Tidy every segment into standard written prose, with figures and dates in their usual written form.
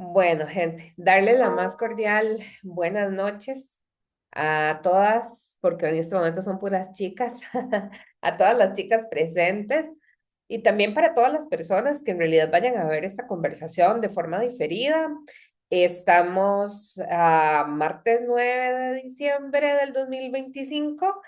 Bueno, gente, darles la más cordial buenas noches a todas, porque en este momento son puras chicas, a todas las chicas presentes y también para todas las personas que en realidad vayan a ver esta conversación de forma diferida. Estamos a martes 9 de diciembre del 2025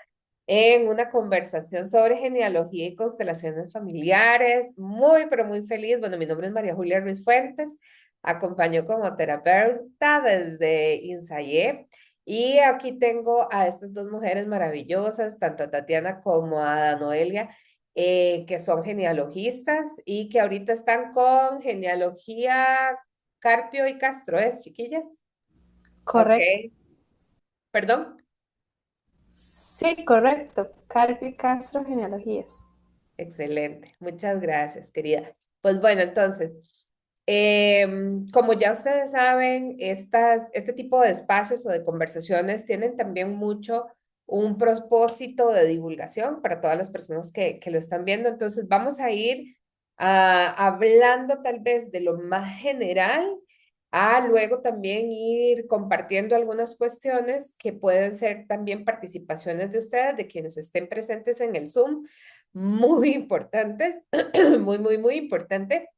en una conversación sobre genealogía y constelaciones familiares. Muy, pero muy feliz. Bueno, mi nombre es María Julia Ruiz Fuentes. Acompaño como terapeuta desde Insayé. Y aquí tengo a estas dos mujeres maravillosas, tanto a Tatiana como a Noelia, que son genealogistas y que ahorita están con genealogía Carpio y Castro, ¿es, chiquillas? Ok, Correcto. perdón. Sí, correcto. Carpi Castro Genealogías. Excelente, muchas gracias, querida. Pues bueno, entonces, como ya ustedes saben, este tipo de espacios o de conversaciones tienen también mucho un propósito de divulgación para todas las personas que lo están viendo. Entonces, vamos a ir hablando tal vez de lo más general, a luego también ir compartiendo algunas cuestiones que pueden ser también participaciones de ustedes, de quienes estén presentes en el Zoom muy importantes, muy importante.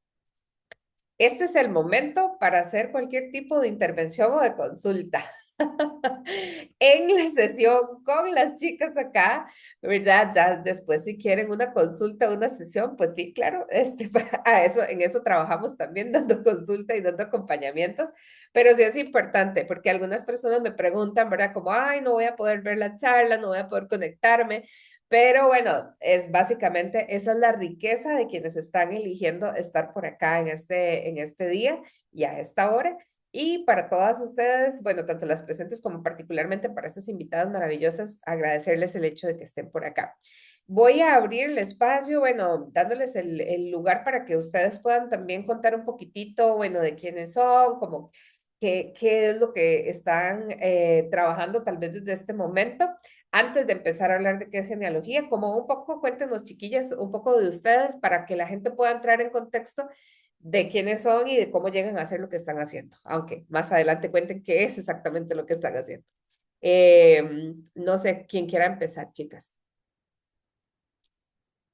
Este es el momento para hacer cualquier tipo de intervención o de consulta. En la sesión con las chicas acá, ¿verdad? Ya después si quieren una consulta, una sesión, pues sí, claro, en eso trabajamos también dando consulta y dando acompañamientos, pero sí es importante porque algunas personas me preguntan, ¿verdad? Como, ay, no voy a poder ver la charla, no voy a poder conectarme, pero bueno, es básicamente esa es la riqueza de quienes están eligiendo estar por acá en este día y a esta hora. Y para todas ustedes, bueno, tanto las presentes como particularmente para estas invitadas maravillosas, agradecerles el hecho de que estén por acá. Voy a abrir el espacio, bueno, dándoles el lugar para que ustedes puedan también contar un poquitito, bueno, de quiénes son, como qué es lo que están trabajando tal vez desde este momento. Antes de empezar a hablar de qué es genealogía, como un poco, cuéntenos, chiquillas, un poco de ustedes para que la gente pueda entrar en contexto de quiénes son y de cómo llegan a hacer lo que están haciendo, aunque más adelante cuenten qué es exactamente lo que están haciendo. No sé quién quiera empezar, chicas.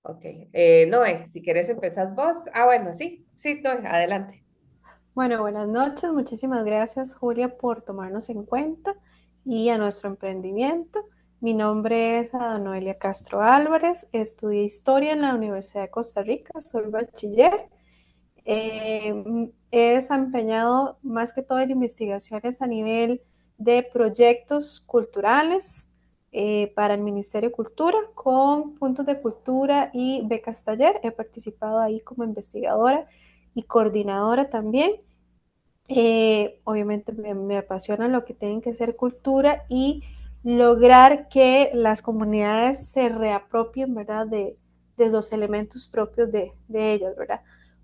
Ok. Noé, si quieres empezar vos. Ah, bueno, sí, sí, Noé, adelante. Bueno, buenas noches. Muchísimas gracias, Julia, por tomarnos en cuenta y a nuestro emprendimiento. Mi nombre es Ada Noelia Castro Álvarez. Estudié historia en la Universidad de Costa Rica. Soy bachiller. He desempeñado más que todo en investigaciones a nivel de proyectos culturales para el Ministerio de Cultura con puntos de cultura y becas taller. He participado ahí como investigadora y coordinadora también. Obviamente me apasiona lo que tienen que ser cultura y lograr que las comunidades se reapropien, ¿verdad? De los elementos propios de ellas, ¿verdad?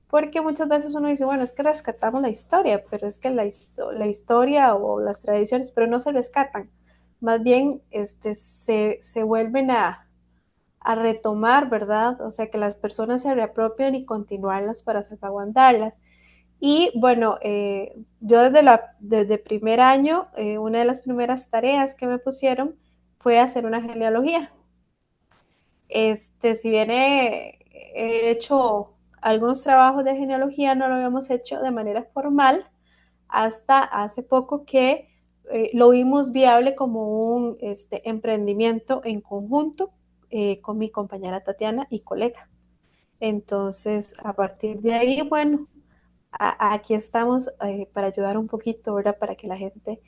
Porque muchas veces uno dice, bueno, es que rescatamos la historia, pero es que la historia o las tradiciones, pero no se rescatan. Más bien se vuelven a retomar, ¿verdad? O sea, que las personas se reapropian y continuarlas para salvaguardarlas. Y bueno, yo desde primer año, una de las primeras tareas que me pusieron fue hacer una genealogía. Si bien he hecho algunos trabajos de genealogía, no lo habíamos hecho de manera formal hasta hace poco que lo vimos viable como un emprendimiento en conjunto con mi compañera Tatiana y colega. Entonces, a partir de ahí, bueno, aquí estamos para ayudar un poquito, ¿verdad? Para que la gente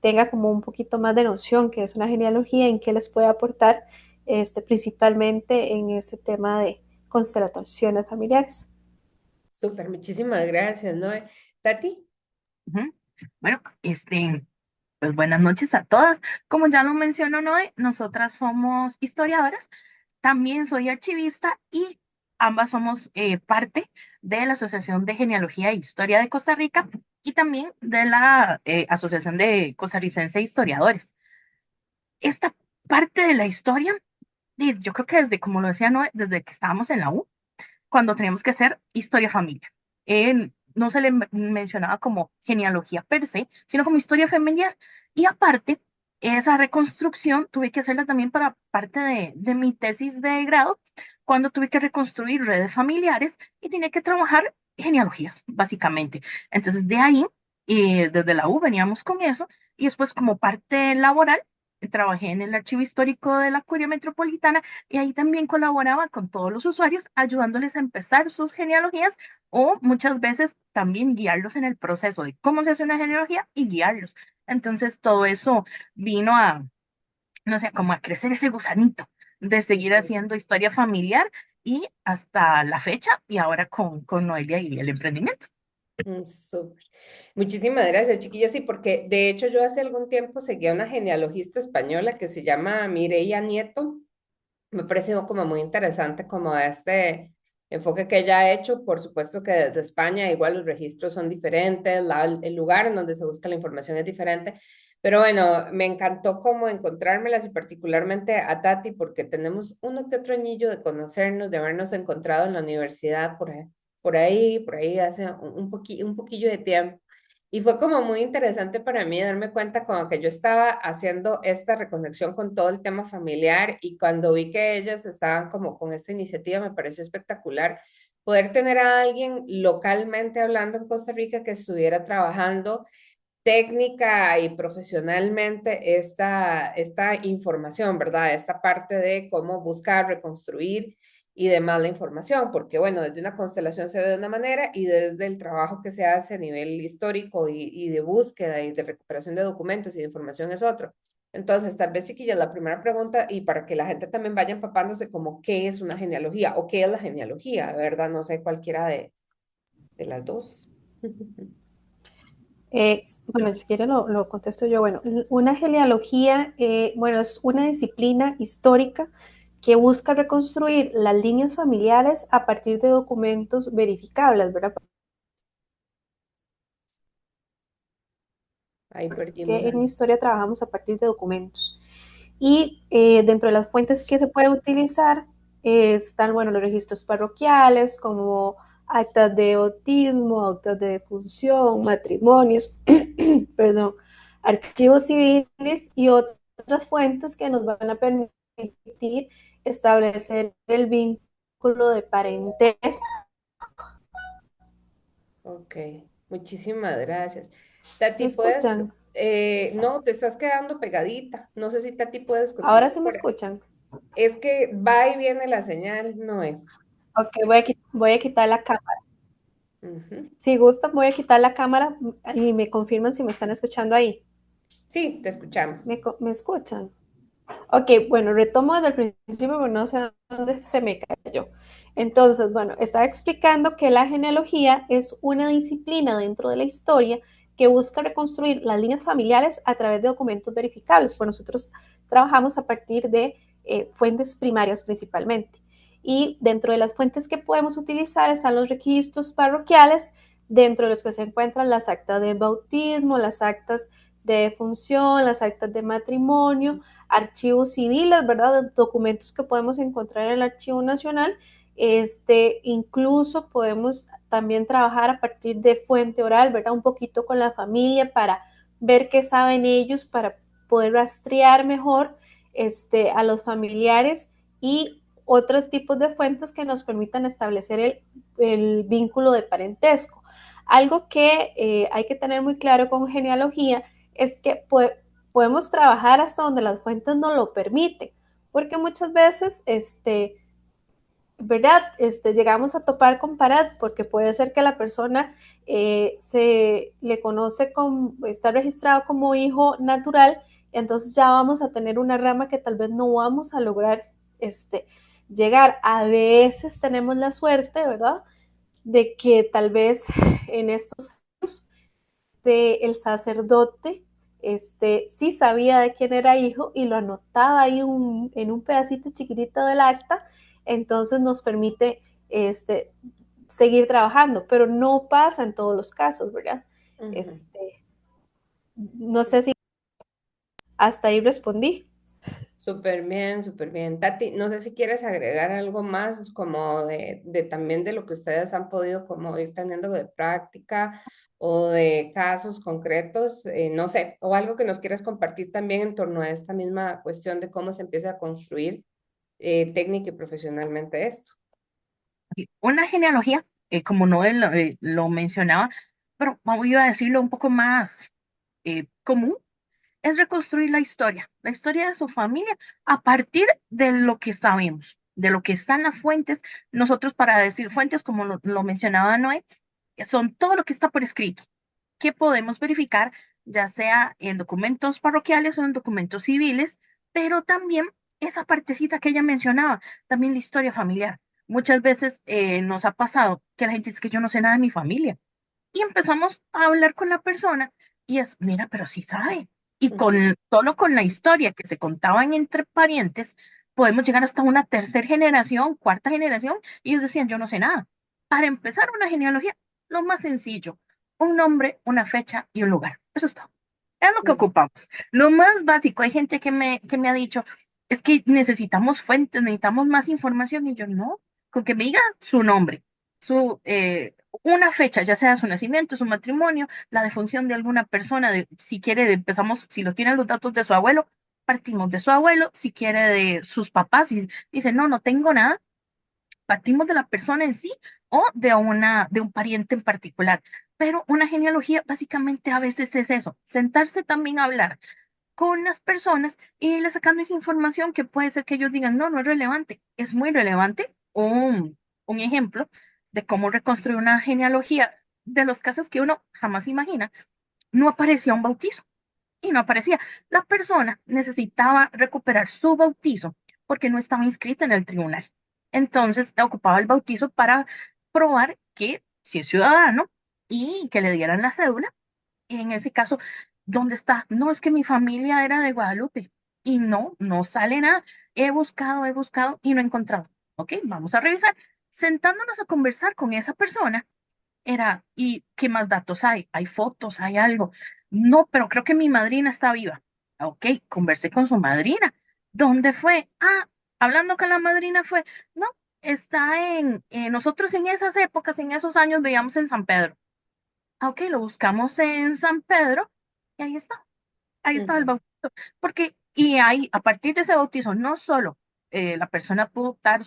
tenga como un poquito más de noción que es una genealogía, en qué les puede aportar, principalmente en este tema de constelaciones familiares. Súper, muchísimas gracias, Noé. Tati. Ujú. Bueno, pues buenas noches a todas. Como ya lo mencionó Noé, nosotras somos historiadoras, también soy archivista y ambas somos parte de la Asociación de Genealogía e Historia de Costa Rica y también de la Asociación de Costarricense de Historiadores. Esta parte de la historia, y yo creo que desde, como lo decía Noé, desde que estábamos en la U, cuando teníamos que hacer historia familiar. no se le mencionaba como genealogía per se, sino como historia familiar. Y aparte, esa reconstrucción tuve que hacerla también para parte de mi tesis de grado, cuando tuve que reconstruir redes familiares y tenía que trabajar genealogías, básicamente. Entonces, de ahí, desde la U veníamos con eso, y después como parte laboral, trabajé en el archivo histórico de la Curia Metropolitana y ahí también colaboraba con todos los usuarios, ayudándoles a empezar sus genealogías o muchas veces también guiarlos en el proceso de cómo se hace una genealogía y guiarlos. Entonces todo eso vino a, no sé, como a crecer ese gusanito de seguir haciendo historia familiar y hasta la fecha y ahora con Noelia y el emprendimiento. Súper. Muchísimas gracias, chiquillos. Sí, porque de hecho yo hace algún tiempo seguía una genealogista española que se llama Mireia Nieto. Me pareció como muy interesante como este enfoque que ella ha hecho. Por supuesto que desde España igual los registros son diferentes, el lugar en donde se busca la información es diferente, pero bueno, me encantó como encontrármelas y particularmente a Tati porque tenemos uno que otro añillo de conocernos, de habernos encontrado en la universidad por ahí hace un poquillo de tiempo. Y fue como muy interesante para mí darme cuenta como que yo estaba haciendo esta reconexión con todo el tema familiar y cuando vi que ellas estaban como con esta iniciativa me pareció espectacular poder tener a alguien localmente hablando en Costa Rica que estuviera trabajando técnica y profesionalmente esta información, ¿verdad? Esta parte de cómo buscar, reconstruir y demás la información, porque bueno, desde una constelación se ve de una manera y desde el trabajo que se hace a nivel histórico y de búsqueda y de recuperación de documentos y de información es otro. Entonces, tal vez, chiquillas, la primera pregunta, y para que la gente también vaya empapándose como qué es una genealogía o qué es la genealogía, ¿verdad? No sé, cualquiera de las dos. Bueno, si quiere lo contesto yo. Bueno, una genealogía, bueno, es una disciplina histórica que busca reconstruir las líneas familiares a partir de documentos verificables, ¿verdad? Ahí perdimos Que en al... historia trabajamos a partir de documentos. Y dentro de las fuentes que se pueden utilizar están, bueno, los registros parroquiales como actas de bautismo, actas de defunción, matrimonios, perdón, archivos civiles y otras fuentes que nos van a permitir establecer el vínculo de parentesco. Ok, muchísimas gracias. ¿Me Tati, ¿puedes? escuchan? No, te estás quedando pegadita. No sé si Tati puedes Ahora continuar sí me por... escuchan. Es que va y viene la señal, no es. Ok, voy a quitar la cámara. Ujú. Si gustan, voy a quitar la cámara y me confirman si me están escuchando ahí. Sí, te escuchamos. ¿Me escuchan? Ok, bueno, retomo desde el principio, pero no sé dónde se me cayó. Entonces, bueno, estaba explicando que la genealogía es una disciplina dentro de la historia que busca reconstruir las líneas familiares a través de documentos verificables. Pues nosotros trabajamos a partir de fuentes primarias principalmente. Y dentro de las fuentes que podemos utilizar están los registros parroquiales, dentro de los que se encuentran las actas de bautismo, las actas de defunción, las actas de matrimonio, archivos civiles, ¿verdad? Documentos que podemos encontrar en el Archivo Nacional. Incluso podemos también trabajar a partir de fuente oral, ¿verdad? Un poquito con la familia para ver qué saben ellos, para poder rastrear mejor a los familiares y otros tipos de fuentes que nos permitan establecer el vínculo de parentesco. Algo que hay que tener muy claro con genealogía es que podemos trabajar hasta donde las fuentes nos lo permiten, porque muchas veces, ¿verdad? Llegamos a topar con pared, porque puede ser que la persona se le conoce como, está registrado como hijo natural, entonces ya vamos a tener una rama que tal vez no vamos a lograr llegar. A veces tenemos la suerte, ¿verdad? De que tal vez en estos años el sacerdote sí sabía de quién era hijo y lo anotaba ahí en un pedacito chiquitito del acta, entonces nos permite este, seguir trabajando, pero no pasa en todos los casos, ¿verdad? Ujú. Este, no sé si hasta ahí respondí. Súper bien, súper bien. Tati, no sé si quieres agregar algo más como de también de lo que ustedes han podido como ir teniendo de práctica o de casos concretos, no sé, o algo que nos quieras compartir también en torno a esta misma cuestión de cómo se empieza a construir técnica y profesionalmente esto. Y una genealogía, como Noel lo mencionaba, pero voy a decirlo un poco más común, es reconstruir la historia de su familia a partir de lo que sabemos, de lo que están las fuentes. Nosotros para decir fuentes, como lo mencionaba Noé, son todo lo que está por escrito, que podemos verificar, ya sea en documentos parroquiales o en documentos civiles, pero también esa partecita que ella mencionaba, también la historia familiar. Muchas veces nos ha pasado que la gente dice que yo no sé nada de mi familia y empezamos a hablar con la persona y es, mira, pero sí sabe. Y Ujú, solo con la historia que se contaban entre parientes, podemos llegar hasta una tercera generación, cuarta generación, y ellos decían, yo no sé nada. Para empezar una genealogía, lo más sencillo, un nombre, una fecha y un lugar. Eso es todo. Es lo que ujú, ocupamos. Lo más básico, hay gente que me ha dicho, es que necesitamos fuentes, necesitamos más información, y yo no, con que me diga su nombre, su, una fecha, ya sea su nacimiento, su matrimonio, la defunción de alguna persona, si quiere, empezamos, si lo tienen los datos de su abuelo, partimos de su abuelo, si quiere de sus papás, y dice, no, no tengo nada, partimos de la persona en sí o de un pariente en particular. Pero una genealogía básicamente a veces es eso, sentarse también a hablar con las personas y irles sacando esa información que puede ser que ellos digan, no, no es relevante, es muy relevante. Un ejemplo de cómo reconstruir una genealogía de los casos que uno jamás imagina, no aparecía un bautizo y no aparecía. La persona necesitaba recuperar su bautizo porque no estaba inscrita en el tribunal. Entonces ocupaba el bautizo para probar que si es ciudadano y que le dieran la cédula y en ese caso, ¿dónde está? No, es que mi familia era de Guadalupe y no, no sale nada. He buscado y no he encontrado. Ok, vamos a revisar. Sentándonos a conversar con esa persona, era, ¿y qué más datos hay? ¿Hay fotos? ¿Hay algo? No, pero creo que mi madrina está viva. Ok, conversé con su madrina. ¿Dónde fue? Ah, hablando con la madrina fue, no, está nosotros en esas épocas, en esos años, veíamos en San Pedro. Ah, ok, lo buscamos en San Pedro y ahí está el ujú. bautizo. Porque, y ahí, a partir de ese bautizo, no solo la persona pudo optar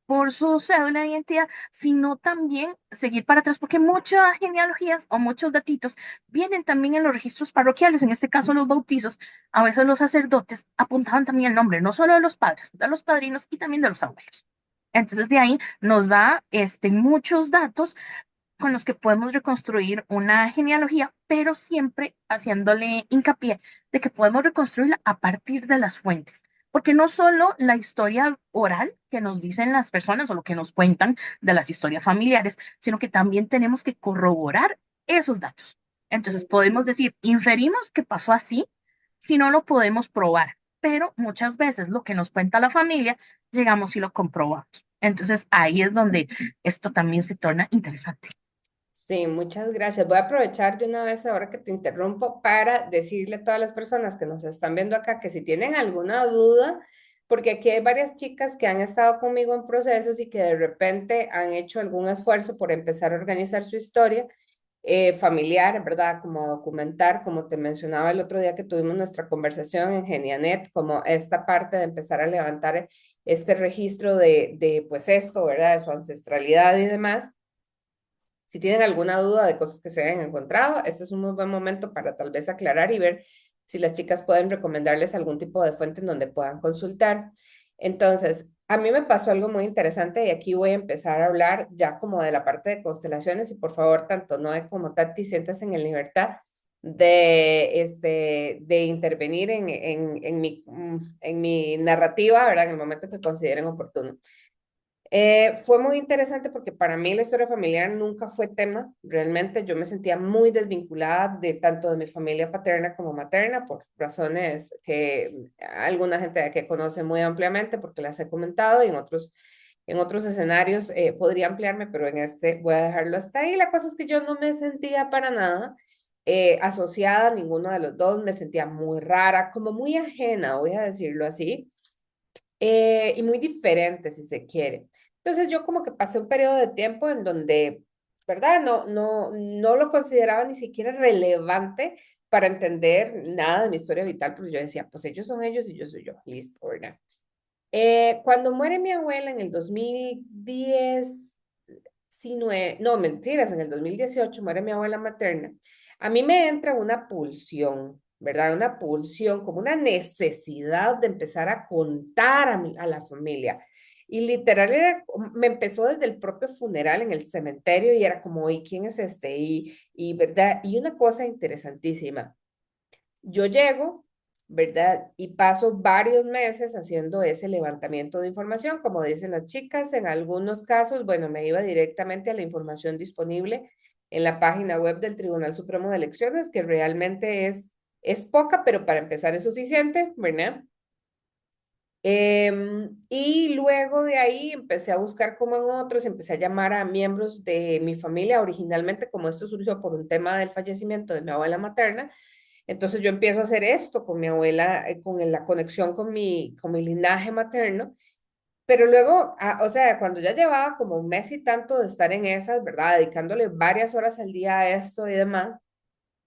por su cédula de identidad, sino también seguir para atrás, porque muchas genealogías o muchos datitos vienen también en los registros parroquiales, en este caso los bautizos, a veces los sacerdotes apuntaban también el nombre, no solo de los padres, de los padrinos y también de los abuelos. Entonces, de ahí nos da muchos datos con los que podemos reconstruir una genealogía, pero siempre haciéndole hincapié de que podemos reconstruirla a partir de las fuentes, porque no solo la historia oral que nos dicen las personas o lo que nos cuentan de las historias familiares, sino que también tenemos que corroborar esos datos. Entonces podemos decir, inferimos que pasó así, si no lo podemos probar, pero muchas veces lo que nos cuenta la familia, llegamos y lo comprobamos. Entonces ahí es donde esto también se torna interesante. Sí, muchas gracias. Voy a aprovechar de una vez ahora que te interrumpo para decirle a todas las personas que nos están viendo acá que si tienen alguna duda, porque aquí hay varias chicas que han estado conmigo en procesos y que de repente han hecho algún esfuerzo por empezar a organizar su historia familiar, ¿verdad? Como documentar, como te mencionaba el otro día que tuvimos nuestra conversación en Genianet, como esta parte de empezar a levantar este registro pues esto, ¿verdad? De su ancestralidad y demás. Si tienen alguna duda de cosas que se hayan encontrado, este es un muy buen momento para tal vez aclarar y ver si las chicas pueden recomendarles algún tipo de fuente en donde puedan consultar. Entonces, a mí me pasó algo muy interesante y aquí voy a empezar a hablar ya como de la parte de constelaciones y por favor, tanto Noé como Tati, siéntanse en libertad de intervenir en mi narrativa, ¿verdad? En el momento que consideren oportuno. Fue muy interesante porque para mí la historia familiar nunca fue tema. Realmente yo me sentía muy desvinculada de tanto de mi familia paterna como materna por razones que alguna gente de aquí conoce muy ampliamente porque las he comentado y en otros escenarios podría ampliarme, pero en este voy a dejarlo hasta ahí. La cosa es que yo no me sentía para nada asociada a ninguno de los dos, me sentía muy rara, como muy ajena, voy a decirlo así, y muy diferente si se quiere. Entonces yo como que pasé un periodo de tiempo en donde, ¿verdad? No lo consideraba ni siquiera relevante para entender nada de mi historia vital, porque yo decía, pues ellos son ellos y yo soy yo, listo, ¿verdad? Cuando muere mi abuela en el 2010, no, mentiras, en el 2018 muere mi abuela materna, a mí me entra una pulsión, ¿verdad? Una pulsión, como una necesidad de empezar a contar a la familia. Y literal me empezó desde el propio funeral en el cementerio y era como, ¿y quién es este? ¿Verdad? Y una cosa interesantísima. Yo llego, ¿verdad? Y paso varios meses haciendo ese levantamiento de información, como dicen las chicas, en algunos casos, bueno, me iba directamente a la información disponible en la página web del Tribunal Supremo de Elecciones, que realmente es poca, pero para empezar es suficiente, ¿verdad? Y luego de ahí empecé a buscar como en otros, empecé a llamar a miembros de mi familia, originalmente como esto surgió por un tema del fallecimiento de mi abuela materna, entonces yo empiezo a hacer esto con mi abuela, con la conexión con mi linaje materno, pero luego, o sea, cuando ya llevaba como un mes y tanto de estar en esas, ¿verdad? Dedicándole varias horas al día a esto y demás,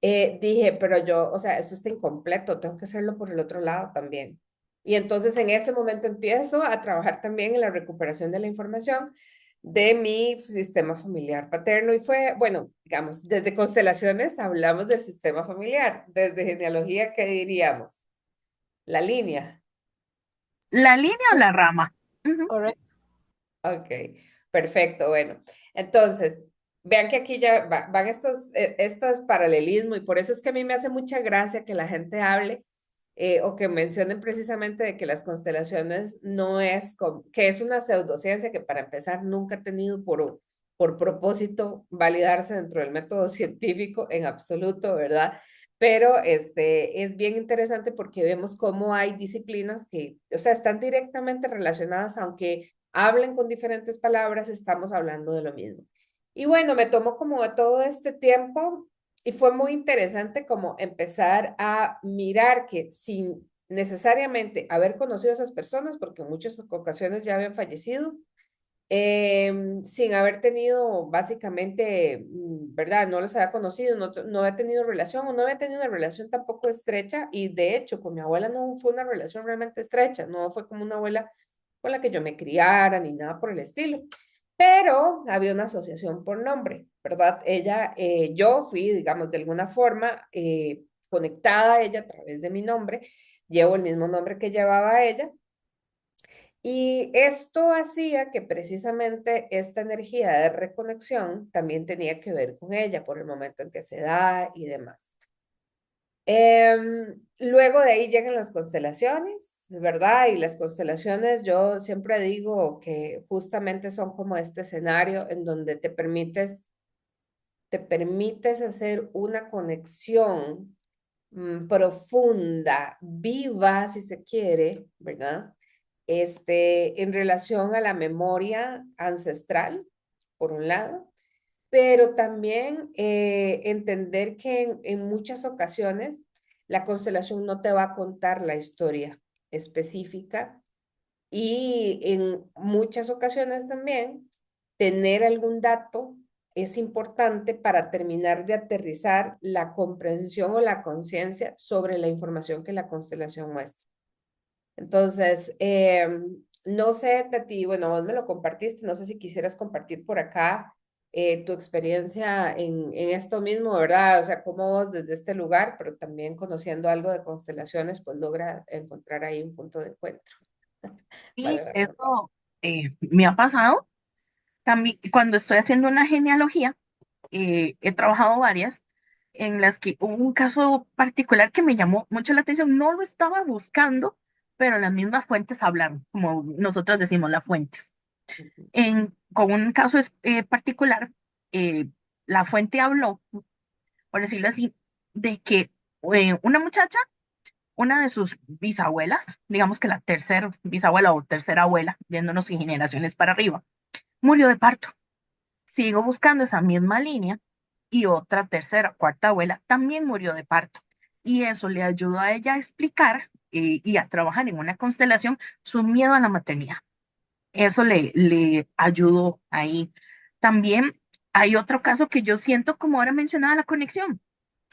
dije, pero yo, o sea, esto está incompleto, tengo que hacerlo por el otro lado también. Y entonces en ese momento empiezo a trabajar también en la recuperación de la información de mi sistema familiar paterno y fue, bueno, digamos, desde constelaciones hablamos del sistema familiar, desde genealogía, ¿qué diríamos? La línea. ¿La línea o Sí, la rama? Ujú. correcto. Ok, perfecto. Bueno, entonces, vean que aquí ya van estos paralelismos y por eso es que a mí me hace mucha gracia que la gente hable o que mencionen precisamente de que las constelaciones no es, que es una pseudociencia que para empezar nunca ha tenido por propósito validarse dentro del método científico en absoluto, ¿verdad? Pero es bien interesante porque vemos cómo hay disciplinas que, o sea, están directamente relacionadas, aunque hablen con diferentes palabras, estamos hablando de lo mismo. Y bueno, me tomó como todo este tiempo y fue muy interesante como empezar a mirar que sin necesariamente haber conocido a esas personas, porque en muchas ocasiones ya habían fallecido, sin haber tenido básicamente, ¿verdad? No los había conocido, no había tenido relación o no había tenido una relación tampoco estrecha y de hecho con mi abuela no fue una relación realmente estrecha, no fue como una abuela con la que yo me criara ni nada por el estilo, pero había una asociación por nombre, ¿verdad? Ella, yo fui, digamos, de alguna forma conectada a ella a través de mi nombre, llevo el mismo nombre que llevaba ella y esto hacía que precisamente esta energía de reconexión también tenía que ver con ella por el momento en que se da y demás. Luego de ahí llegan las constelaciones, ¿verdad? Y las constelaciones, yo siempre digo que justamente son como este escenario en donde te permites hacer una conexión profunda, viva, si se quiere, ¿verdad? En relación a la memoria ancestral, por un lado, pero también entender que en muchas ocasiones la constelación no te va a contar la historia específica y en muchas ocasiones también tener algún dato es importante para terminar de aterrizar la comprensión o la conciencia sobre la información que la constelación muestra. Entonces, no sé, Tati, bueno, vos me lo compartiste, no sé si quisieras compartir por acá tu experiencia en esto mismo, ¿verdad? O sea, cómo vos desde este lugar, pero también conociendo algo de constelaciones, pues logra encontrar ahí un punto de encuentro. Y Vale, la redundancia. eso me ha pasado también cuando estoy haciendo una genealogía. He trabajado varias en las que hubo un caso particular que me llamó mucho la atención. No lo estaba buscando, pero las mismas fuentes hablaron, como nosotros decimos, las fuentes. Con un caso particular, eh, la fuente habló, por decirlo así, de que una muchacha, una de sus bisabuelas, digamos que la tercera bisabuela o tercera abuela, viéndonos en generaciones para arriba, murió de parto. Sigo buscando esa misma línea y otra tercera, cuarta abuela también murió de parto. Y eso le ayudó a ella a explicar y a trabajar en una constelación su miedo a la maternidad. Eso le ayudó ahí. También hay otro caso que yo siento, como ahora mencionaba, la conexión.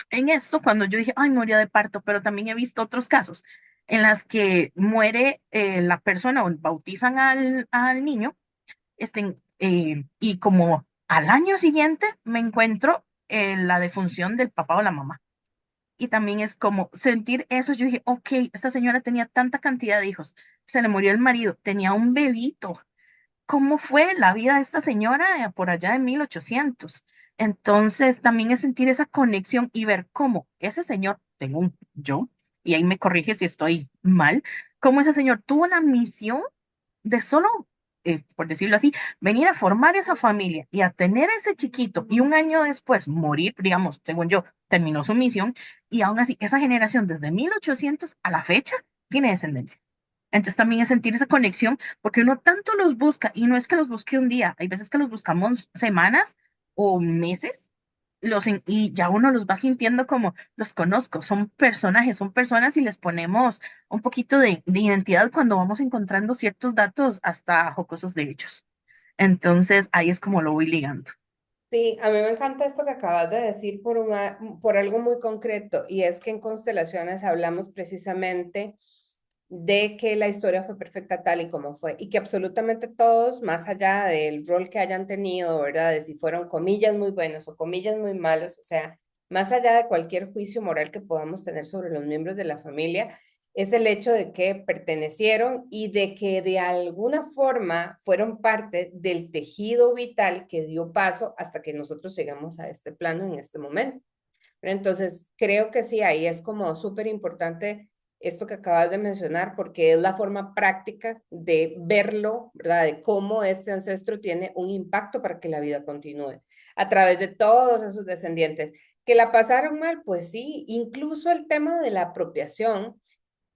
En esto, cuando yo dije, ay, murió de parto, pero también he visto otros casos en las que muere la persona o bautizan al niño, y como al año siguiente me encuentro la defunción del papá o la mamá. Y también es como sentir eso. Yo dije, ok, esta señora tenía tanta cantidad de hijos, se le murió el marido, tenía un bebito. ¿Cómo fue la vida de esta señora por allá en 1800? Entonces, también es sentir esa conexión y ver cómo ese señor, según yo, y ahí me corrige si estoy mal, cómo ese señor tuvo la misión de solo, por decirlo así, venir a formar esa familia y a tener ese chiquito y un año después morir, digamos, según yo, terminó su misión y aún así esa generación desde 1800 a la fecha tiene descendencia. Entonces también es sentir esa conexión porque uno tanto los busca y no es que los busque un día, hay veces que los buscamos semanas o meses y ya uno los va sintiendo como los conozco, son personajes, son personas y les ponemos un poquito de identidad cuando vamos encontrando ciertos datos hasta jocosos de hechos. Entonces ahí es como lo voy ligando. Sí, a mí me encanta esto que acabas de decir por algo muy concreto, y es que en Constelaciones hablamos precisamente de que la historia fue perfecta tal y como fue, y que absolutamente todos, más allá del rol que hayan tenido, ¿verdad? De si fueron comillas muy buenos o comillas muy malos, o sea, más allá de cualquier juicio moral que podamos tener sobre los miembros de la familia, es el hecho de que pertenecieron y de que de alguna forma fueron parte del tejido vital que dio paso hasta que nosotros llegamos a este plano en este momento. Entonces, creo que sí, ahí es como súper importante esto que acabas de mencionar, porque es la forma práctica de verlo, ¿verdad? De cómo este ancestro tiene un impacto para que la vida continúe a través de todos esos descendientes. Que la pasaron mal, pues sí, incluso el tema de la apropiación,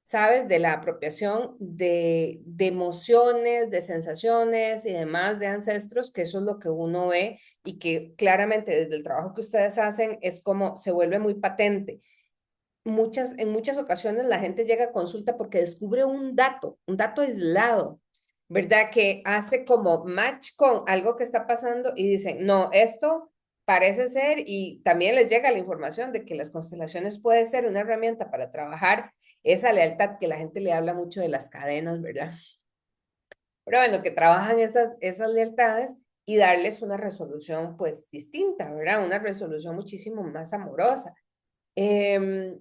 ¿sabes? De la apropiación de emociones, de sensaciones y demás de ancestros, que eso es lo que uno ve y que claramente desde el trabajo que ustedes hacen es como se vuelve muy patente. En muchas ocasiones la gente llega a consulta porque descubre un dato aislado, ¿verdad? Que hace como match con algo que está pasando y dicen, no, esto parece ser, y también les llega la información de que las constelaciones puede ser una herramienta para trabajar esa lealtad que la gente le habla mucho de las cadenas, ¿verdad? Pero bueno, que trabajan esas lealtades y darles una resolución pues distinta, ¿verdad? Una resolución muchísimo más amorosa. Eh,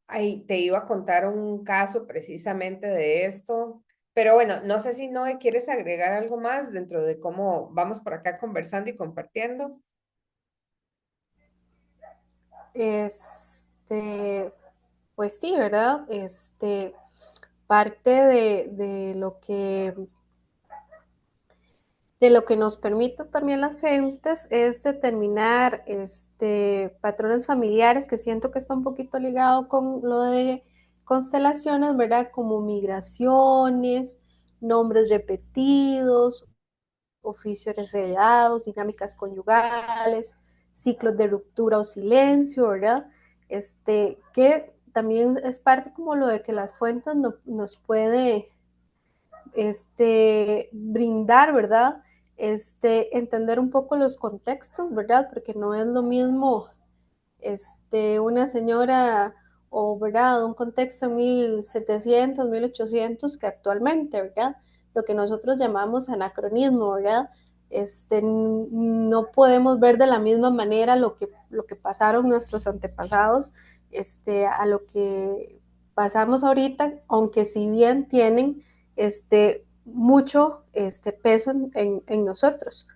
Ay, te iba a contar un caso precisamente de esto, pero bueno, no sé si no quieres agregar algo más dentro de cómo vamos por acá conversando y compartiendo. Este, pues sí, ¿verdad? Parte de lo que nos permite también las gentes es determinar patrones familiares, que siento que está un poquito ligado con lo de constelaciones, ¿verdad? Como migraciones, nombres repetidos, oficios heredados, dinámicas conyugales, ciclos de ruptura o silencio, ¿verdad? Que también es parte como lo de que las fuentes nos puede brindar, ¿verdad? Entender un poco los contextos, ¿verdad? Porque no es lo mismo una señora o, ¿verdad? Un contexto en 1700, 1800 que actualmente, ¿verdad? Lo que nosotros llamamos anacronismo, ¿verdad? No podemos ver de la misma manera lo que pasaron nuestros antepasados a lo que pasamos ahorita, aunque si bien tienen mucho peso en nosotros.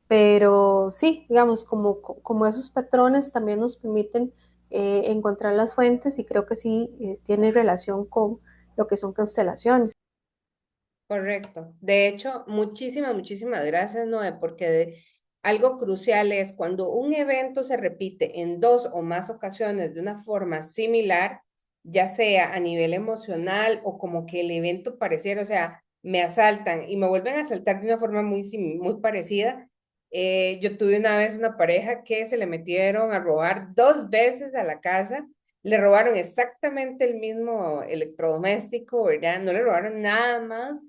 Pero sí, digamos, como esos patrones también nos permiten encontrar las fuentes y creo que sí tiene relación con lo que son constelaciones. Correcto. De hecho, muchísimas gracias, Noé, porque algo crucial es cuando un evento se repite en dos o más ocasiones de una forma similar, ya sea a nivel emocional o como que el evento pareciera, o sea, me asaltan y me vuelven a asaltar de una forma muy parecida, Yo tuve una vez una pareja que se le metieron a robar 2 veces a la casa. Le robaron exactamente el mismo electrodoméstico, ¿verdad? No le robaron nada más.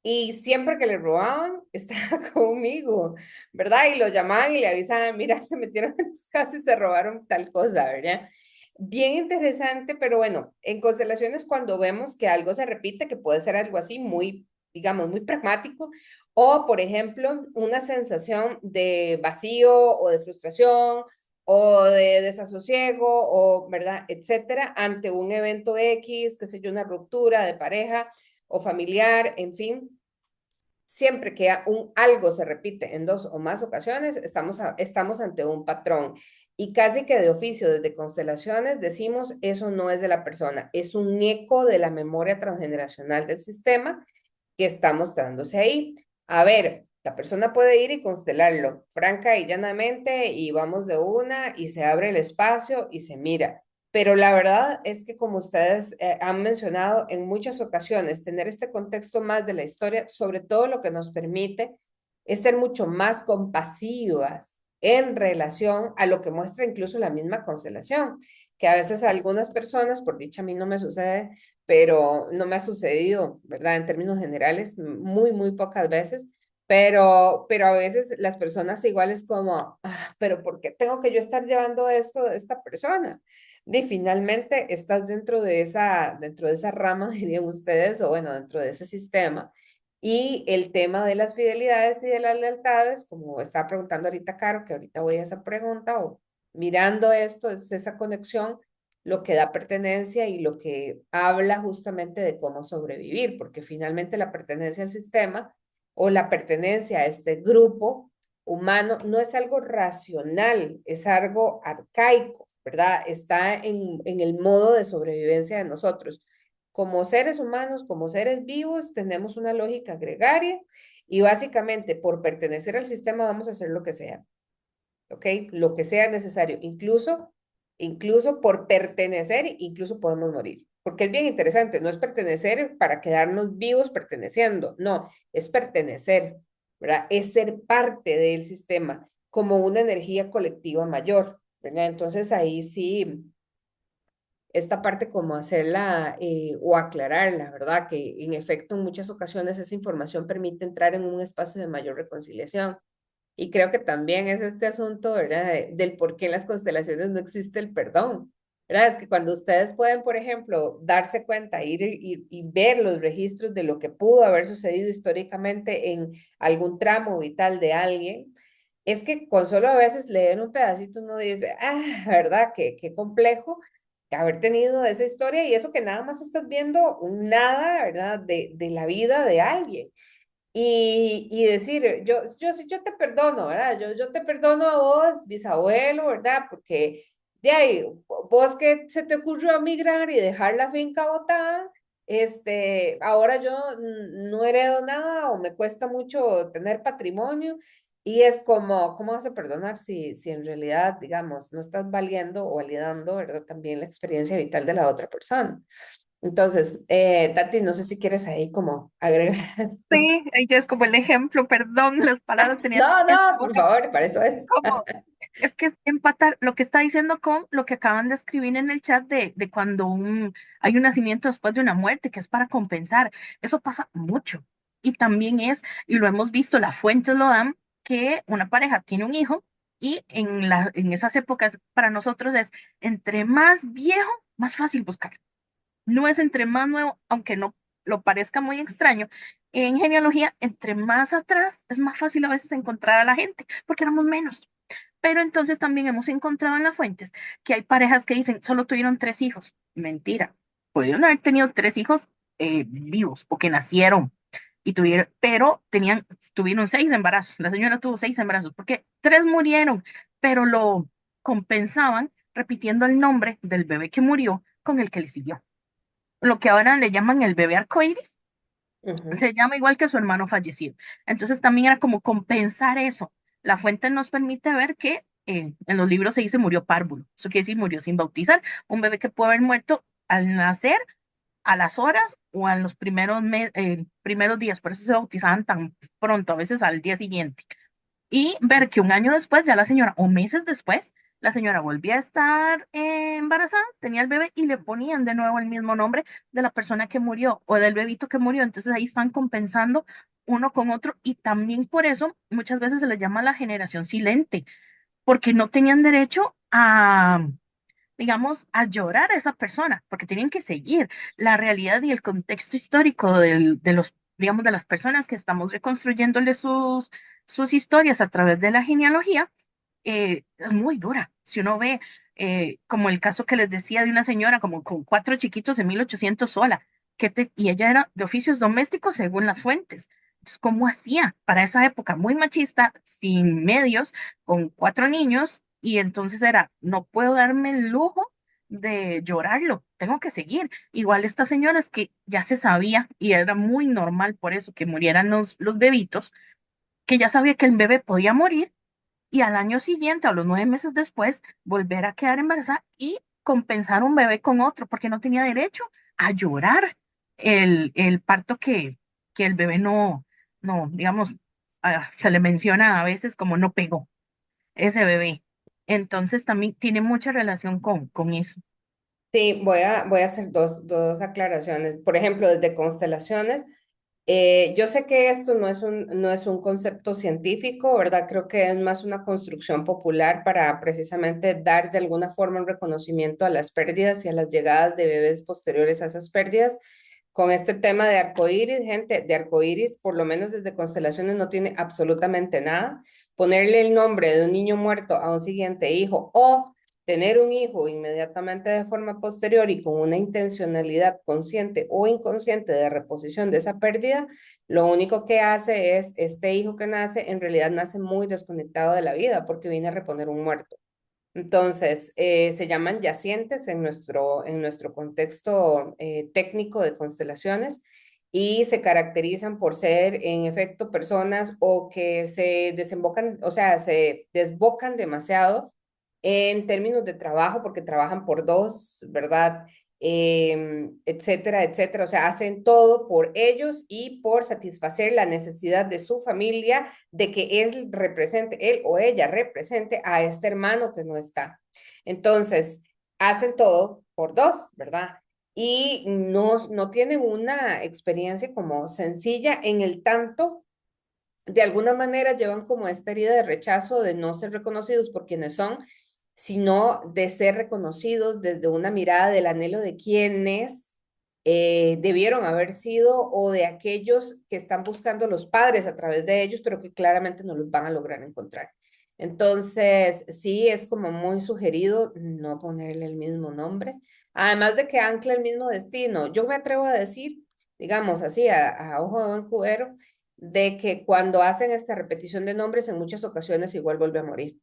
Y siempre que le robaban, estaba conmigo, ¿verdad? Y lo llamaban y le avisaban, mira, se metieron en tu casa y se robaron tal cosa, ¿verdad? Bien interesante, pero bueno, en constelaciones cuando vemos que algo se repite, que puede ser algo así muy, digamos, muy pragmático, o por ejemplo, una sensación de vacío o de frustración o de desasosiego o, ¿verdad? Etcétera, ante un evento X, qué sé yo, una ruptura de pareja o familiar, en fin, siempre que algo se repite en 2 o más ocasiones, estamos ante un patrón. Y casi que de oficio, desde constelaciones, decimos, eso no es de la persona, es un eco de la memoria transgeneracional del sistema que está mostrándose ahí. A ver, la persona puede ir y constelarlo, franca y llanamente, y vamos de una, y se abre el espacio y se mira. Pero la verdad es que como ustedes han mencionado en muchas ocasiones, tener este contexto más de la historia, sobre todo lo que nos permite es ser mucho más compasivas en relación a lo que muestra incluso la misma constelación, que a veces a algunas personas, por dicha a mí no me sucede, pero no me ha sucedido, ¿verdad? En términos generales, muy, muy pocas veces, pero a veces las personas igual es como, ah, pero ¿por qué tengo que yo estar llevando esto de esta persona? Y finalmente estás dentro de esa rama, dirían ustedes, o bueno, dentro de ese sistema. Y el tema de las fidelidades y de las lealtades, como estaba preguntando ahorita Caro, que ahorita voy a esa pregunta, o mirando esto, es esa conexión lo que da pertenencia y lo que habla justamente de cómo sobrevivir, porque finalmente la pertenencia al sistema o la pertenencia a este grupo humano no es algo racional, es algo arcaico, ¿verdad? Está en el modo de sobrevivencia de nosotros. Como seres humanos, como seres vivos, tenemos una lógica gregaria y básicamente por pertenecer al sistema vamos a hacer lo que sea, ¿ok? Lo que sea necesario, incluso por pertenecer, incluso podemos morir. Porque es bien interesante, no es pertenecer para quedarnos vivos perteneciendo, no, es pertenecer, ¿verdad? Es ser parte del sistema como una energía colectiva mayor, ¿verdad? Entonces ahí sí, esta parte como hacerla o aclararla, ¿verdad? Que en efecto en muchas ocasiones esa información permite entrar en un espacio de mayor reconciliación. Y creo que también es este asunto, ¿verdad? Del por qué en las constelaciones no existe el perdón, ¿verdad? Es que cuando ustedes pueden, por ejemplo, darse cuenta, ir y ver los registros de lo que pudo haber sucedido históricamente en algún tramo vital de alguien, es que con solo a veces leer un pedacito uno dice, ah, ¿verdad? Qué complejo haber tenido esa historia y eso que nada más estás viendo un nada, ¿verdad? De la vida de alguien. Y decir, yo te perdono, ¿verdad? Yo te perdono a vos, bisabuelo, ¿verdad? Porque de ahí, vos que se te ocurrió migrar y dejar la finca botada, ahora yo no heredo nada o me cuesta mucho tener patrimonio. Y es como, ¿cómo vas a perdonar si en realidad, digamos, no estás valiendo o validando, ¿verdad? También la experiencia vital de la otra persona. Entonces, Tati, no sé si quieres ahí como agregar. Sí, ella es como el ejemplo, perdón, las palabras tenían No, en no, la por boca, favor, para eso es. como, es que es empatar lo que está diciendo con lo que acaban de escribir en el chat de cuando hay un nacimiento después de una muerte, que es para compensar. Eso pasa mucho. Y también y lo hemos visto, las fuentes lo dan, que una pareja tiene un hijo y en esas épocas para nosotros es entre más viejo, más fácil buscar. No es entre más nuevo, aunque no lo parezca muy extraño. En genealogía, entre más atrás, es más fácil a veces encontrar a la gente, porque éramos menos. Pero entonces también hemos encontrado en las fuentes que hay parejas que dicen solo tuvieron 3 hijos. Mentira. Pudieron haber tenido 3 hijos vivos o que nacieron y pero tuvieron 6 embarazos. La señora tuvo 6 embarazos porque 3 murieron, pero lo compensaban repitiendo el nombre del bebé que murió con el que le siguió. Lo que ahora le llaman el bebé arcoíris, Ujú. se llama igual que su hermano fallecido. Entonces también era como compensar eso. La fuente nos permite ver que en los libros se dice murió párvulo. Eso quiere decir murió sin bautizar. Un bebé que puede haber muerto al nacer, a las horas o en los primeros días. Por eso se bautizaban tan pronto, a veces al día siguiente. y ver que un año después, ya la señora, o meses después, la señora volvía a estar embarazada, tenía el bebé y le ponían de nuevo el mismo nombre de la persona que murió o del bebito que murió. Entonces ahí están compensando uno con otro y también por eso muchas veces se les llama la generación silente, porque no tenían derecho a, digamos, a llorar a esa persona, porque tienen que seguir la realidad y el contexto histórico de los, digamos, de las personas que estamos reconstruyéndole sus historias a través de la genealogía. Es muy dura. Si uno ve, como el caso que les decía de una señora como con cuatro chiquitos en 1800 sola, y ella era de oficios domésticos según las fuentes. Entonces, ¿cómo hacía para esa época muy machista, sin medios, con cuatro niños? Y entonces era, no puedo darme el lujo de llorarlo, tengo que seguir. Igual estas señoras que ya se sabía y era muy normal por eso que murieran los bebitos, que ya sabía que el bebé podía morir y al año siguiente, a los 9 meses después, volver a quedar embarazada y compensar un bebé con otro, porque no tenía derecho a llorar el parto que el bebé no, digamos, se le menciona a veces como no pegó ese bebé. Entonces también tiene mucha relación con eso. Sí, voy a hacer dos aclaraciones. Por ejemplo, desde constelaciones, yo sé que esto no es un concepto científico, ¿verdad? Creo que es más una construcción popular para precisamente dar de alguna forma un reconocimiento a las pérdidas y a las llegadas de bebés posteriores a esas pérdidas. Con este tema de arcoíris, gente, de arcoíris, por lo menos desde constelaciones, no tiene absolutamente nada. Ponerle el nombre de un niño muerto a un siguiente hijo o tener un hijo inmediatamente de forma posterior y con una intencionalidad consciente o inconsciente de reposición de esa pérdida, lo único que hace es, este hijo que nace, en realidad nace muy desconectado de la vida porque viene a reponer un muerto. Entonces, se llaman yacientes en nuestro contexto técnico de constelaciones y se caracterizan por ser, en efecto, personas o que se desembocan, o sea, se desbocan demasiado en términos de trabajo, porque trabajan por dos, ¿verdad? Etcétera, etcétera. O sea, hacen todo por ellos y por satisfacer la necesidad de su familia de que él o ella represente a este hermano que no está. Entonces, hacen todo por dos, ¿verdad? Y no tienen una experiencia como sencilla en el tanto, de alguna manera llevan como esta herida de rechazo de no ser reconocidos por quienes son, sino de ser reconocidos desde una mirada del anhelo de quienes debieron haber sido o de aquellos que están buscando los padres a través de ellos, pero que claramente no los van a lograr encontrar. Entonces, sí, es como muy sugerido no ponerle el mismo nombre, además de que ancla el mismo destino. Yo me atrevo a decir, digamos así, a ojo de buen cubero, de que cuando hacen esta repetición de nombres, en muchas ocasiones igual vuelve a morir,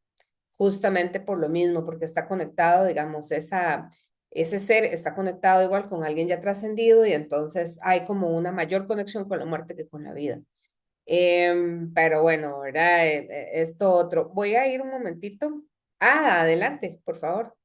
justamente por lo mismo, porque está conectado, digamos, ese ser está conectado igual con alguien ya trascendido y entonces hay como una mayor conexión con la muerte que con la vida. Pero bueno, ¿verdad? Esto otro. Voy a ir un momentito. Adelante, por favor.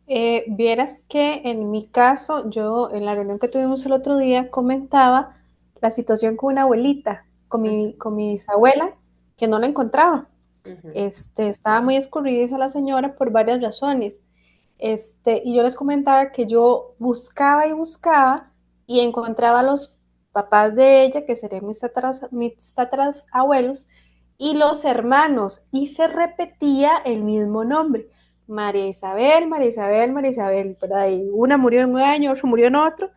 Vieras que en mi caso, yo en la reunión que tuvimos el otro día comentaba la situación con una abuelita, con mi bisabuela, que no la encontraba. Ujú, Estaba muy escurridiza la señora por varias razones. Y yo les comentaba que yo buscaba y buscaba y encontraba a los papás de ella, que serían mis tatarabuelos, y los hermanos, y se repetía el mismo nombre. María Isabel, María Isabel, María Isabel, ¿verdad? Y una murió en un año, otro murió en otro,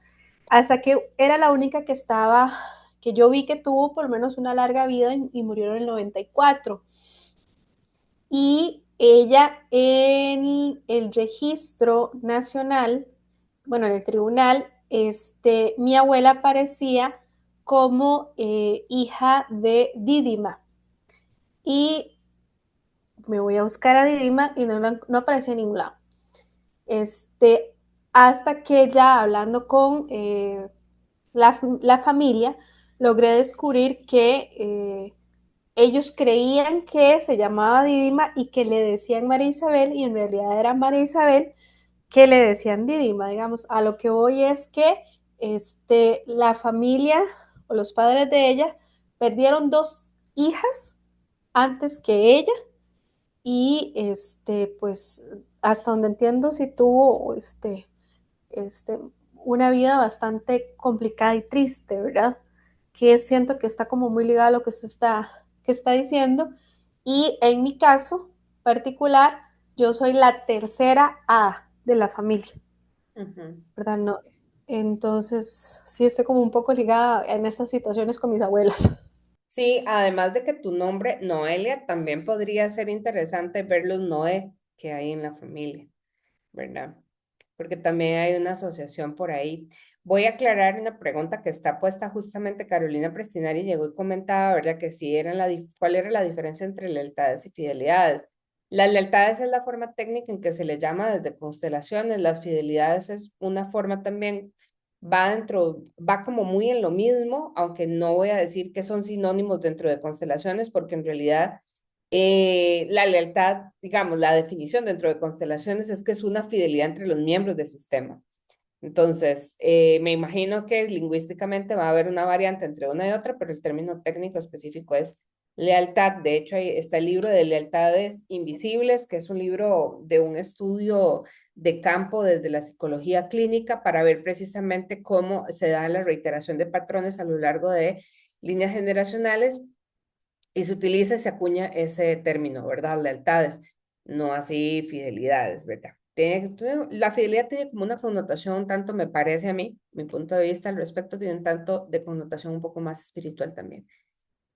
hasta que era la única que estaba, que yo vi que tuvo por lo menos una larga vida y murió en el 94. Y ella en el registro nacional, bueno, en el tribunal, mi abuela aparecía como hija de Dídima. Y me voy a buscar a Didima y no aparece en ningún lado. Este, hasta que ya hablando con la familia, logré descubrir que ellos creían que se llamaba Didima y que le decían María Isabel y en realidad era María Isabel que le decían Didima, digamos. A lo que voy es que la familia o los padres de ella perdieron dos hijas antes que ella y pues hasta donde entiendo sí tuvo este, una vida bastante complicada y triste, ¿verdad? Que siento que está como muy ligada a lo que está diciendo. Y en mi caso particular, yo soy la tercera A de la familia, Ujú. ¿verdad? No, entonces, sí estoy como un poco ligada en estas situaciones con mis abuelas. Sí, además de que tu nombre, Noelia, también podría ser interesante ver los Noé que hay en la familia, ¿verdad? Porque también hay una asociación por ahí. Voy a aclarar una pregunta que está puesta justamente Carolina Prestinari llegó y comentaba, ¿verdad? Que si era cuál era la diferencia entre lealtades y fidelidades. Las lealtades es la forma técnica en que se le llama desde constelaciones, las fidelidades es una forma también, va como muy en lo mismo, aunque no voy a decir que son sinónimos dentro de constelaciones, porque en realidad la lealtad, digamos, la definición dentro de constelaciones es que es una fidelidad entre los miembros del sistema. Entonces, me imagino que lingüísticamente va a haber una variante entre una y otra, pero el término técnico específico es lealtad. De hecho, ahí está el libro de Lealtades Invisibles, que es un libro de un estudio de campo desde la psicología clínica para ver precisamente cómo se da la reiteración de patrones a lo largo de líneas generacionales y se utiliza y se acuña ese término, ¿verdad? Lealtades, no así fidelidades, ¿verdad? La fidelidad tiene como una connotación, tanto me parece a mí, mi punto de vista al respecto, tiene un tanto de connotación un poco más espiritual también.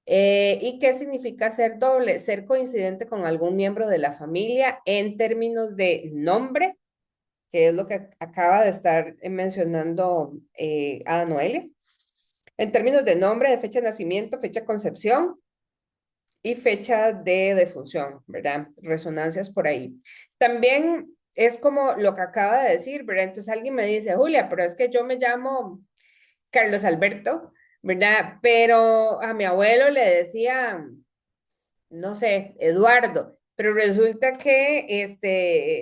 ¿Y qué significa ser doble? Ser coincidente con algún miembro de la familia en términos de nombre, que es lo que acaba de estar mencionando a Noelia, en términos de nombre, de fecha de nacimiento, fecha de concepción, y fecha de defunción, ¿verdad? Resonancias por ahí. También es como lo que acaba de decir, ¿verdad? Entonces alguien me dice, Julia, pero es que yo me llamo Carlos Alberto, ¿verdad? Pero a mi abuelo le decía, no sé, Eduardo. Pero resulta que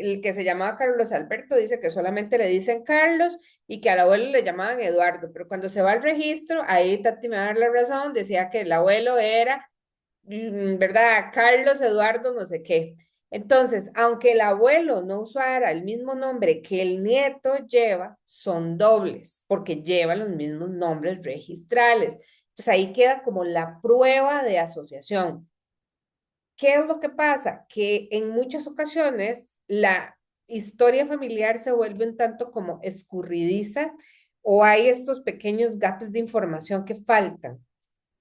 el que se llamaba Carlos Alberto dice que solamente le dicen Carlos y que al abuelo le llamaban Eduardo. Pero cuando se va al registro, ahí Tati me va a dar la razón, decía que el abuelo era ¿verdad? Carlos Eduardo, no sé qué. Entonces, aunque el abuelo no usara el mismo nombre que el nieto lleva, son dobles, porque llevan los mismos nombres registrales. Entonces, ahí queda como la prueba de asociación. ¿Qué es lo que pasa? Que en muchas ocasiones la historia familiar se vuelve un tanto como escurridiza o hay estos pequeños gaps de información que faltan.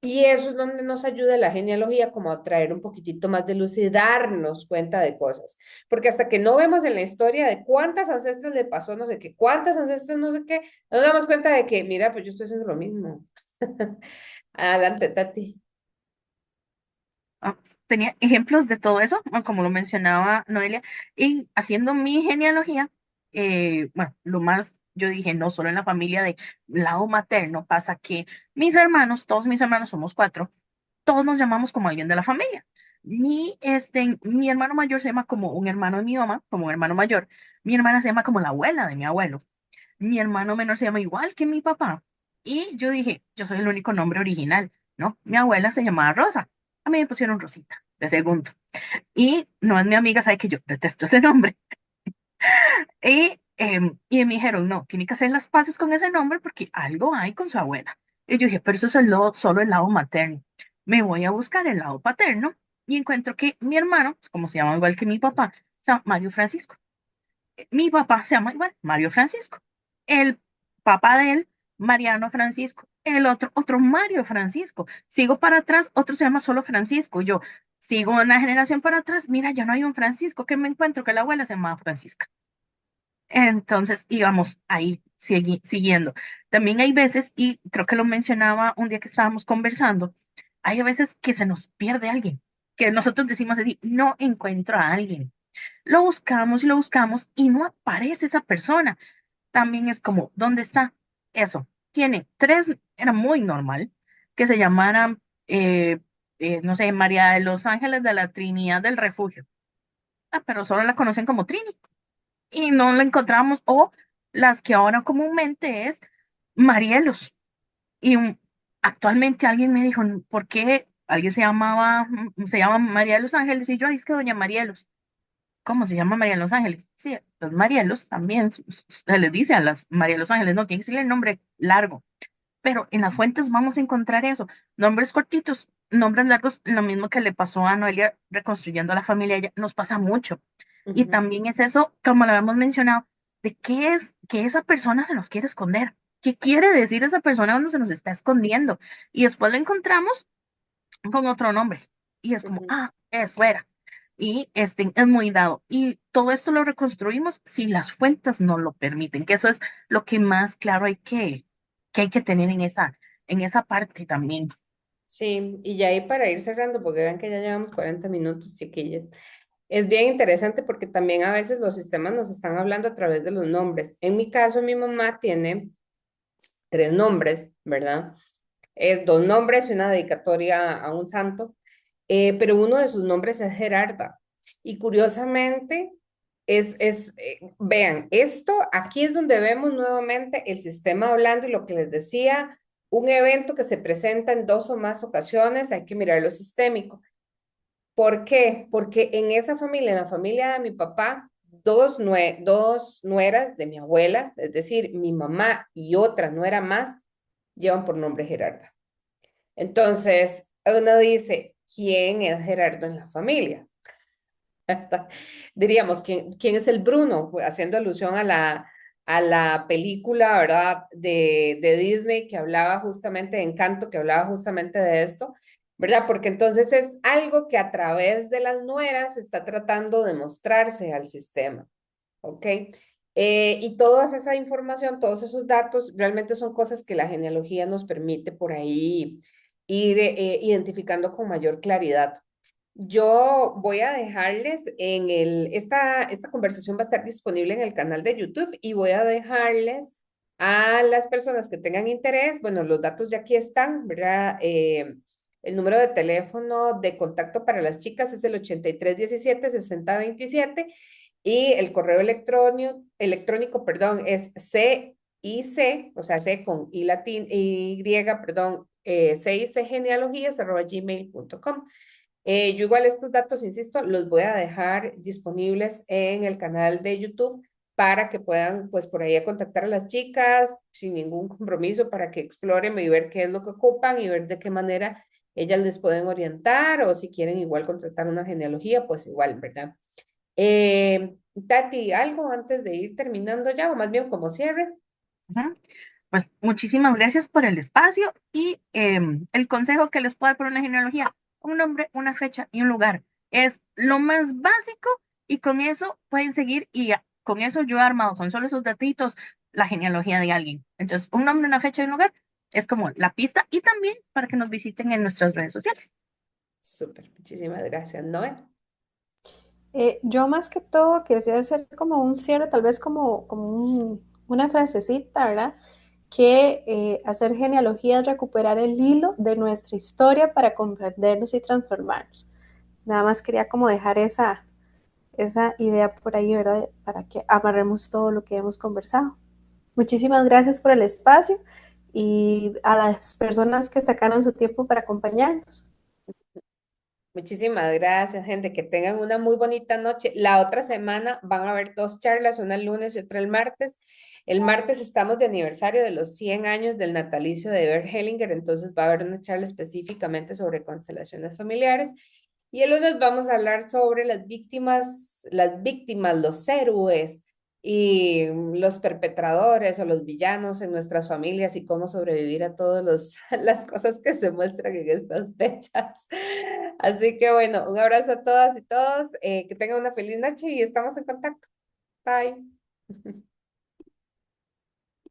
Y eso es donde nos ayuda la genealogía como a traer un poquitito más de luz y darnos cuenta de cosas. Porque hasta que no vemos en la historia de cuántas ancestras le pasó, no sé qué, cuántas ancestras, no sé qué, nos damos cuenta de que, mira, pues yo estoy haciendo lo mismo. Adelante, Tati. Ah, tenía ejemplos de todo eso, como lo mencionaba Noelia, y haciendo mi genealogía, bueno, lo más, yo dije, no solo en la familia de lado materno, pasa que mis hermanos, todos mis hermanos, somos cuatro, todos nos llamamos como alguien de la familia. Mi hermano mayor se llama como un hermano de mi mamá, como un hermano mayor. Mi hermana se llama como la abuela de mi abuelo. Mi hermano menor se llama igual que mi papá. Y yo dije, yo soy el único nombre original, ¿no? Mi abuela se llamaba Rosa. A mí me pusieron Rosita, de segundo. Y no es mi amiga, sabe que yo detesto ese nombre. Y me dijeron, no, tiene que hacer las paces con ese nombre porque algo hay con su abuela. Y yo dije, pero eso es solo el lado materno. Me voy a buscar el lado paterno y encuentro que mi hermano, como se llama igual que mi papá, se llama Mario Francisco. Mi papá se llama igual, Mario Francisco. El papá de él, Mariano Francisco. El otro Mario Francisco. Sigo para atrás, otro se llama solo Francisco. Yo sigo una generación para atrás, mira, ya no hay un Francisco, que me encuentro que la abuela se llama Francisca. Entonces íbamos ahí siguiendo. También hay veces, y creo que lo mencionaba un día que estábamos conversando, hay veces que se nos pierde alguien, que nosotros decimos así, no encuentro a alguien. Lo buscamos y no aparece esa persona. También es como, ¿dónde está? Eso. Tiene tres, era muy normal que se llamaran, no sé, María de los Ángeles de la Trinidad del Refugio. Ah, pero solo la conocen como Trini y no la encontramos. O las que ahora comúnmente es Marielos. Y actualmente alguien me dijo, ¿por qué alguien se llama María de los Ángeles, y yo, "Ay, es que doña María de los, ¿cómo se llama María de los Ángeles? Sí, los Marielos también, se les dice a las María de los Ángeles, no, tiene que ser el nombre largo, pero en las fuentes vamos a encontrar eso, nombres cortitos, nombres largos, lo mismo que le pasó a Noelia reconstruyendo la familia, ella, nos pasa mucho. Y Ujú, también es eso, como lo habíamos mencionado, de qué es que esa persona se nos quiere esconder. ¿Qué quiere decir esa persona donde se nos está escondiendo? Y después lo encontramos con otro nombre. Y es como, ujú. ah, eso era. Y es muy dado. Y todo esto lo reconstruimos si las fuentes no lo permiten, que eso es lo que más claro que hay que tener en esa parte también. Sí, y ya ahí para ir cerrando, porque vean que ya llevamos 40 minutos, chiquillas. Es bien interesante porque también a veces los sistemas nos están hablando a través de los nombres. En mi caso, mi mamá tiene tres nombres, ¿verdad? Dos nombres y una dedicatoria a un santo, pero uno de sus nombres es Gerarda. Y curiosamente, vean, esto aquí es donde vemos nuevamente el sistema hablando y lo que les decía, un evento que se presenta en dos o más ocasiones, hay que mirar lo sistémico. ¿Por qué? Porque en esa familia, en la familia de mi papá, dos nueras de mi abuela, es decir, mi mamá y otra nuera más, llevan por nombre Gerarda. Entonces, uno dice, ¿quién es Gerardo en la familia? Diríamos, ¿quién es el Bruno? Haciendo alusión a la película, ¿verdad? De Disney que hablaba justamente de Encanto, que hablaba justamente de esto, ¿verdad? Porque entonces es algo que a través de las nueras está tratando de mostrarse al sistema, ¿ok? Y toda esa información, todos esos datos, realmente son cosas que la genealogía nos permite por ahí ir identificando con mayor claridad. Yo voy a dejarles esta conversación va a estar disponible en el canal de YouTube y voy a dejarles a las personas que tengan interés, bueno, los datos ya aquí están, ¿verdad? El número de teléfono de contacto para las chicas es el 8317-6027 y el correo electrónico, perdón, es CIC, o sea, C con I latín, Y, perdón, cicgenealogías@gmail.com. Yo igual estos datos, insisto, los voy a dejar disponibles en el canal de YouTube para que puedan, pues por ahí, a contactar a las chicas sin ningún compromiso para que exploren y ver qué es lo que ocupan y ver de qué manera ellas les pueden orientar o si quieren igual contratar una genealogía, pues igual, ¿verdad? Tati, ¿algo antes de ir terminando ya o más bien como cierre? Ujú. Pues muchísimas gracias por el espacio y el consejo que les puedo dar por una genealogía, un nombre, una fecha y un lugar. Es lo más básico y con eso pueden seguir y con eso yo he armado con solo esos datitos la genealogía de alguien. Entonces, un nombre, una fecha y un lugar es como la pista y también para que nos visiten en nuestras redes sociales. Súper, muchísimas gracias, Noé. Yo más que todo quisiera hacer como un cierre, tal vez una frasecita, ¿verdad? Que hacer genealogía es recuperar el hilo de nuestra historia para comprendernos y transformarnos. Nada más quería como dejar esa idea por ahí, ¿verdad? Para que amarremos todo lo que hemos conversado. Muchísimas gracias por el espacio y a las personas que sacaron su tiempo para acompañarnos. Muchísimas gracias, gente. Que tengan una muy bonita noche. La otra semana van a haber dos charlas, una el lunes y otra el martes. El martes estamos de aniversario de los 100 años del natalicio de Bert Hellinger, entonces va a haber una charla específicamente sobre constelaciones familiares. Y el lunes vamos a hablar sobre las víctimas, los héroes y los perpetradores o los villanos en nuestras familias y cómo sobrevivir a todas las cosas que se muestran en estas fechas. Así que bueno, un abrazo a todas y todos, que tengan una feliz noche y estamos en contacto. Bye.